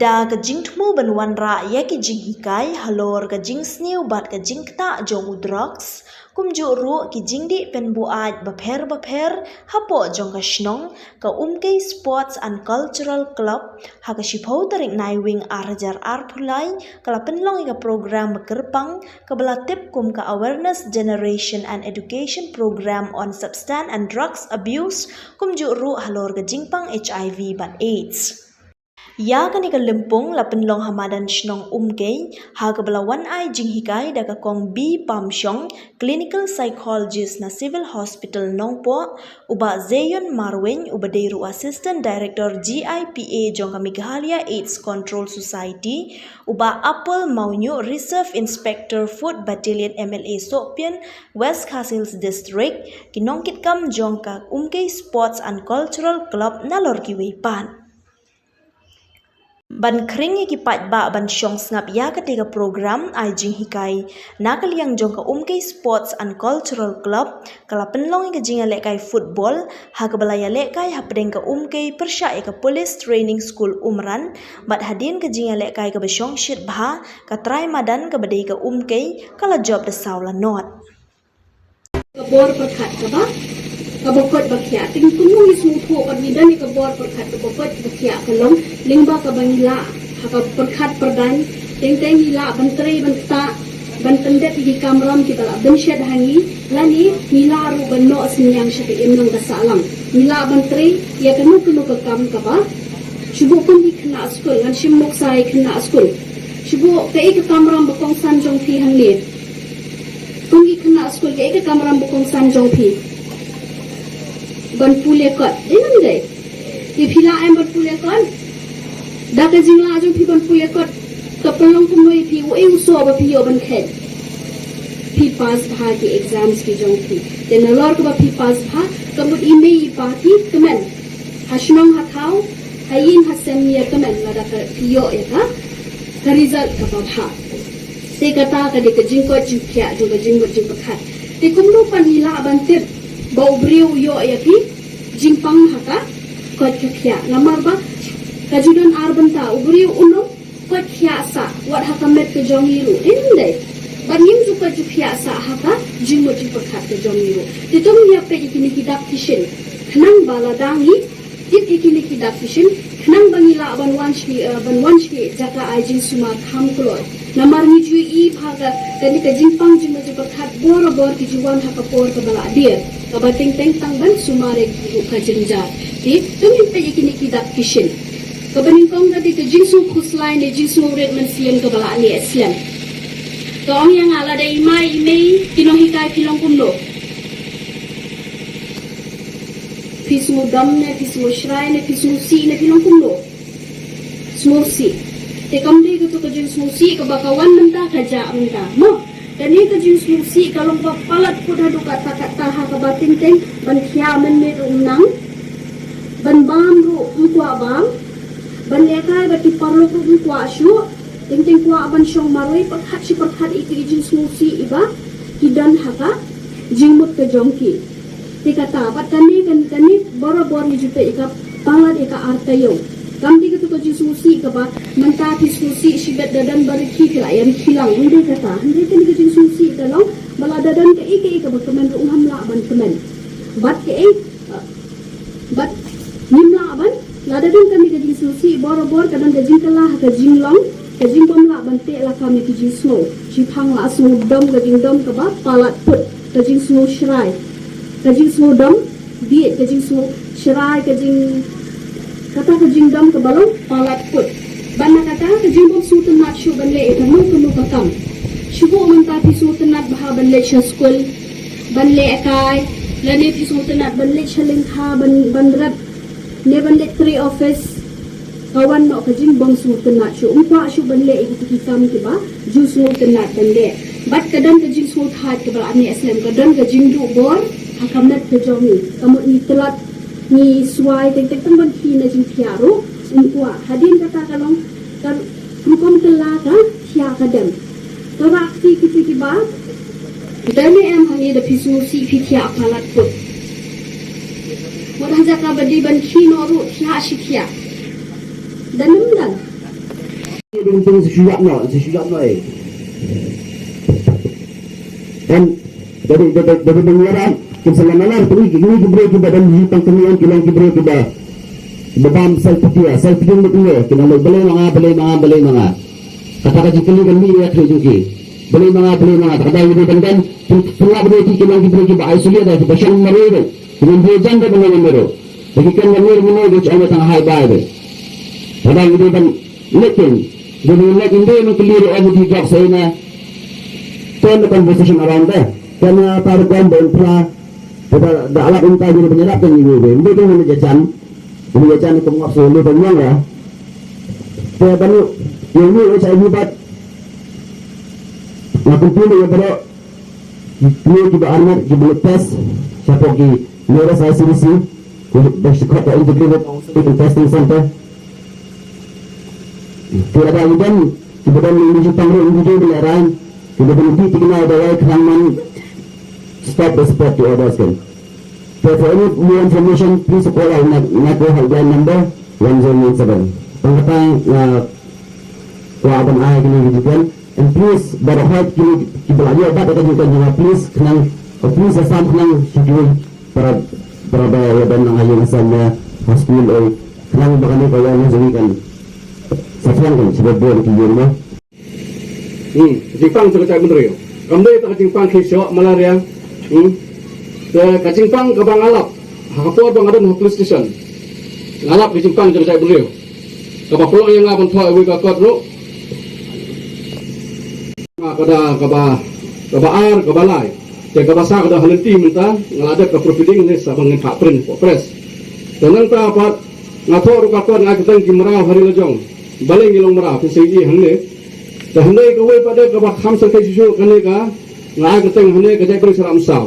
Da ka jing thmu ban wan ra ya ki jing hikai halor ka jing sniu bat ka jing kta jong udrox kum ju ru ki jing di pen bu aj bapher hapo jong ka shnong ka ke sports and cultural club ha ka shipho tarik nai wing arjar phulai kala penlong ka program kerpang ka belatip kum ka awareness generation and education program on substance and drugs abuse kum ju ru halor ka jingpang HIV ban AIDS. Ya kani ka lempung la penlong hamadan shnong ha ka belawan ai jing hikai da ka kong B Pamshong clinical psychologist na civil hospital Nongpo uba Zeyon Marwen uba Deru assistant director GIPA jong ka Meghalaya AIDS Control Society uba Apple Maunyu reserve inspector food battalion MLA Sopian West Khasils district kinongkit kam jong ka ke sports and cultural club na lor ki pan. Ban kring ki pat ba ban shong snap ya ketiga program ai jing hikai nakaliang jong ka ke sports and cultural club kala penlong ka jing le kai football ha ka balaya le kai ha pedeng ka ke persya ka police training school umran bat hadin ka jing le kai ka bashong shit bha ka try madan ka badai ka ke kala job the saula not kabor perkhat ka ba kabokot bakya ting kunung is mutho kad bidan ni kabor perkhat kabokot bakya kalong lingba ka bangila ha perkhat perdan ting teng hila bantre banta ban pendet di kamram kita la ben shed hangi lani hila ru banno asnyang shati emnong ka salam hila bantre ya kanu ka kam ka ba shubu kun di khna school ngan shimok sai khna school shubu ka ek kamram bakong san jong phi hangle kungi khna school ka ek kamram bakong san jong phi ban pule kot dinam dai ti phila em ban pule kot da ka jingla jong phi ban pule kot ka pelong kumoi phi wo eu so ba phi yo ban khet phi pass bha ki exams ki jong phi te na lor ka ba phi pass bha ka mut email pa ki kemen hashnong ha thau hayin hasem ye kemen la da ka phi yo ya ka result ka ba bha te ka ta ka de ka jing ko jing kya jo ka jing ko jing pakhat te kum ru pan hila ban tip bau briu yo ya pi jingpang haka kot khya lamar ba kajudan arban ta ubriu uno kot khya sa wat haka met ke jongiru inde banim ju kot khya sa haka jingmo ji pakhat ke jongiru titum ya pe ikini kidak kishin khnang bala dangi tit ikini kidak kishin khnang bangila ban wanshi jaka ajin suma kham kloi namar ni ju i bhaga kani ka jingpang jingmo ji pakhat bor ki juwan haka por ka bala dia kabating teng tang ban sumare ki ka jinja ti tumi pe ikini kidak kishin kabaning kong ga di ka jinsu khuslai ne jinsu red man siam ka bala ni islam kong yang ala dai mai kinohi kai pilong kumlo pisu dam ne pisu shrai ne pisu si ne pilong kumlo smosi te kamde ka to ka jinsu si ka bakawan menta ka ja menta mo kani ka jinsu si kalong pa palat ko da duka ta ha ka bating teng ban khya man me nang ban bam ru kwa bam ban lekai ba ti parlo ru kwa shu ting kwa ban shong maroi pakhat iki jinsu si iba kidan haka jingmut ka jongki tikata bat kani bor ni jute ika palat ika artayo kamdi ka to jinsu si ka ba manta ti susi shibat dadan bari khila yan khilang inde kata hande kani ka jinsu si ka long bala dadan ka ika ba kamen ru hamla ban kamen bat ke bat nimla ban la dadan kami ka jinsu si bor kadan ka jingkala ka jinglong ka jingbom la ban te la kami ki jinsno jiphang la su dom ka jingdom ka ba palat put ka jinsno shrai ka jinsno dom di ka jinsno shrai ka jing kata ka jingdom ka balong palat put ban kata ka jingbom su tanat shu ban le ka no ka kam shubo man ta ti su tanat bha ban le school ban le kai la ne ti su tanat ban le chaling kha ban rat ne ban le 3 office kawan no ka jingbom su tanat shu umpa shu ban le ki kam ki ba ju su tanat ban le bat kadan ka jing su that ka ba ani aslam kadan ka jingdu bor hakamet ka jongi kamu ni telat ni suai teng ban ki na jing piaru umpa hadin kata kalong kan rukom telaka sia kadam torak ki ba dane em hangi da pisu si fikya palat put wadaja ka badi ban ki no ru sia shikya danum dan Beruntung sejujurnya dan dari pengeluaran kesalahan pergi gini kibro kita dan hutang kemian kilang kibro kita beban selfie betul kita boleh manga kata jikali kami ya terjuki boleh manga kada ini dan setelah berarti kilang kibro kita isolate ada pasang merero dengan dia janda dengan merero bagi kan merero itu ada tengah high bay kada ini dan lekin jadi lekin dia mengkeliru every job saya turn the conversation around there karena taruh gambar pada alat unta jadi penyerap dan ibu itu mana jajan itu maksud lu banyak ya saya baru yang ini saya buat ngapain dulu ya pada ini juga anak juga tes siapa lagi mereka saya sini bersekolah integrated testing center tidak ada hujan kemudian menuju tanggung ini belaran kita berhenti tinggal ada lagi kerangan stop the spread to others kan. So for any more information, please call our NACO hotline number 1017. Pengetahuan kuabang ayah kini gitu kan. And please berhati kini kita lagi obat atau juga please kenang please asam kenang schedule para bayar dan nang ayah asalnya hospital kenang bahkan ni kalau yang jadi kan. Sekian kan sebab dia kirim mah. Jipang cerita bener ya. Kamu tak jipang kisah malaria. Kacingpang ke bang alap, hakapur bang ada police station. Alap kacingpang cerita bener. Kapal pulau yang ngapan tua ibu kakak lu. Kaba ar kabalai. Jadi kabasa kada halenti minta ngalada ke providing ni sabang ni pak pres. Dan ta apa ngator kakak ngakutang kimrau hari lejong. Balik ngilong merah pisigi hande. Dan hande kawai pada kaba khamsa kai susu kane ka ngakutang hande kajai beri seram saw.